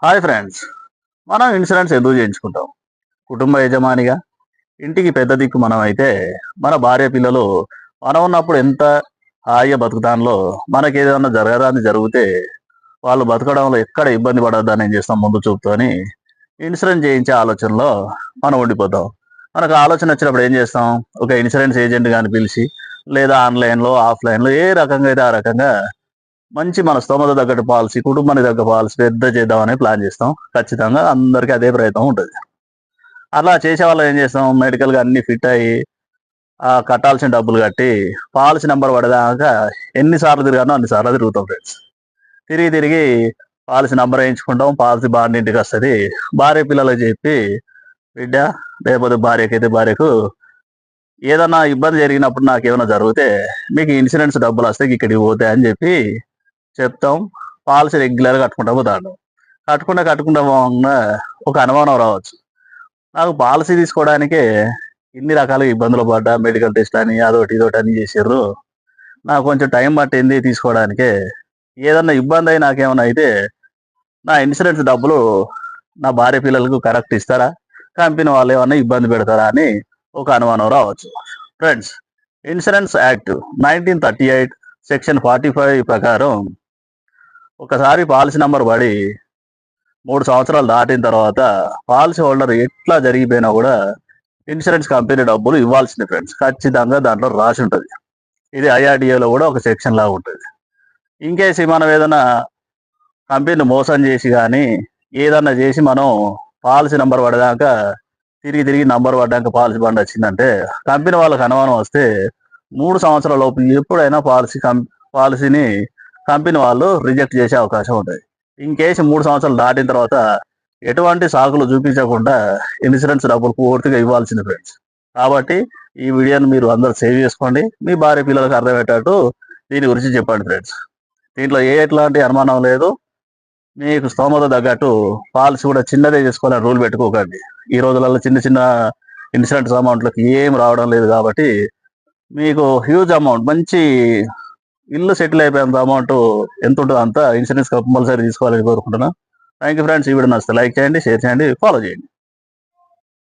Hi friends, మనం insurance ఎందుకు చేయించుకుంటాం? కుటుంబ యజమానిగా ఇంటికి పెద్ద దిక్కు మనం అయితే మన భార్య పిల్లలు మనం ఉన్నప్పుడు ఎంత హాయిగా బతుకుతాంలో మనకి ఏదైనా జరగరాని జరిగితే వాళ్ళు బతకడంలో ఎక్కడ ఇబ్బంది పడొద్దని ఏం చేస్తాం ముందు చూపుతోని ఇన్సూరెన్స్ చేయించే ఆలోచనలో మనం ఉండిపోతాం. మనకు ఆలోచన వచ్చినప్పుడు ఏం చేస్తాం? ఒక ఇన్సూరెన్స్ ఏజెంట్ కానీ పిలిచి లేదా ఆన్లైన్లో ఆఫ్లైన్లో ఏ రకంగా అయితే ఆ రకంగా మంచి మన స్తోమత తగ్గట్టు పాలసీ, కుటుంబానికి తగ్గ పాలసీ పెద్ద చేద్దామని ప్లాన్ చేస్తాం. ఖచ్చితంగా అందరికీ అదే ప్రయత్నం ఉంటుంది. అలా చేసే వాళ్ళం ఏం చేస్తాం? మెడికల్‌గా అన్నీ ఫిట్ అయ్యి, కట్టాల్సిన డబ్బులు కట్టి, పాలసీ నంబర్ పడేదాకా ఎన్ని సార్లు తిరిగానో అన్ని సార్లు తిరుగుతాం ఫ్రెండ్స్. తిరిగి తిరిగి పాలసీ నంబర్ వేయించుకుంటాం. పాలసీ బాండ్ ఇంటికొస్తది. భార్య పిల్లలకి చెప్పి, "బిడ్డ, లేకపోతే భార్యకైతే భార్యకు ఏదన్నా ఇబ్బంది జరిగినప్పుడు నాకేమైనా జరిగితే మీకు ఇన్సూరెన్స్ డబ్బులొస్తాయి. ఇక్కడికి పోతాయి" అని చెప్పి చెప్తాం. పాలసీ రెగ్యులర్‌గా కట్టుకుంటా పోతాండు. కట్టుకుంటా పోంగా ఒక అనుమానం రావచ్చు. నాకు పాలసీ తీసుకోవడానికే ఇన్ని రకాలుగా ఇబ్బందులు పడ్డా, మెడికల్ టెస్ట్ అని అదోటి ఇదోటి అని చేసిర్రు. నాకు కొంచెం టైం పట్టింది తీసుకోవడానికే. ఏదన్నా ఇబ్బందయి నాకేమన్నా అయితే నా ఇన్సూరెన్స్ డబ్బులు నా భార్య పిల్లలకు కరెక్ట్ ఇస్తారా? కంపెనీ వాళ్ళు ఏమన్నా ఇబ్బంది పెడతారా అని ఒక అనుమానం రావచ్చు. ఫ్రెండ్స్, ఇన్సూరెన్స్ యాక్ట్ 1938 సెక్షన్ 45 ప్రకారం ఒకసారి పాలసీ నంబర్ పడి 3 సంవత్సరాలు దాటిన తర్వాత పాలసీ హోల్డర్ ఎట్లా జరిగిపోయినా కూడా ఇన్సూరెన్స్ కంపెనీ డబ్బులు ఇవ్వాల్సిందే ఫ్రెండ్స్. ఖచ్చితంగా దాంట్లో రాసి ఉంటుంది. ఇది ఐఆర్‌డీఏలో కూడా ఒక సెక్షన్ లాగా ఉంటుంది. ఇన్‌కేస్ మనం ఏదైనా కంపెనీని మోసం చేసి కానీ ఏదన్నా చేసి మనం పాలసీ నంబర్ పడేదాకా తిరిగి తిరిగి నంబర్ పడ్డాక పాలసీ బండ్ వచ్చిందంటే కంపెనీ వాళ్ళకి అనుమానం వస్తే 3 సంవత్సరాల లోపు ఎప్పుడైనా పాలసీని కంపెనీ వాళ్ళు రిజెక్ట్ చేసే అవకాశం ఉంటుంది. ఇన్‌కేస్ 3 సంవత్సరాలు దాటిన తర్వాత ఎటువంటి సాకులు చూపించకుండా ఇన్సూరెన్స్ డబ్బులు పూర్తిగా ఇవ్వాల్సింది ఫ్రెండ్స్. కాబట్టి ఈ వీడియోని మీరు అందరూ సేవ్ చేసుకోండి. మీ భార్య పిల్లలకు అర్థమయ్యేటట్టు దీని గురించి చెప్పండి ఫ్రెండ్స్. దీంట్లో ఎట్లాంటి అనుమానం లేదు. మీకు స్తోమత తగ్గట్టు పాలసీ కూడా చిన్నదే చేసుకోవాలని రూల్ పెట్టుకోకండి. ఈ రోజులలో చిన్న చిన్న ఇన్సూరెన్స్ అమౌంట్లకి ఏం రావడం లేదు కాబట్టి మీకు హ్యూజ్ అమౌంట్, మంచి ఇల్లు సెటిల్ అయిపోయేంత అమౌంట్ ఎంత ఉంటుందో అంత ఇన్సూరెన్స్ కంపల్సరీ తీసుకోవాలని కోరుకుంటున్నాను. Thank you friends. ఈ వీడియో నచ్చితే లైక్ చేయండి, షేర్ చేయండి, ఫాలో చేయండి.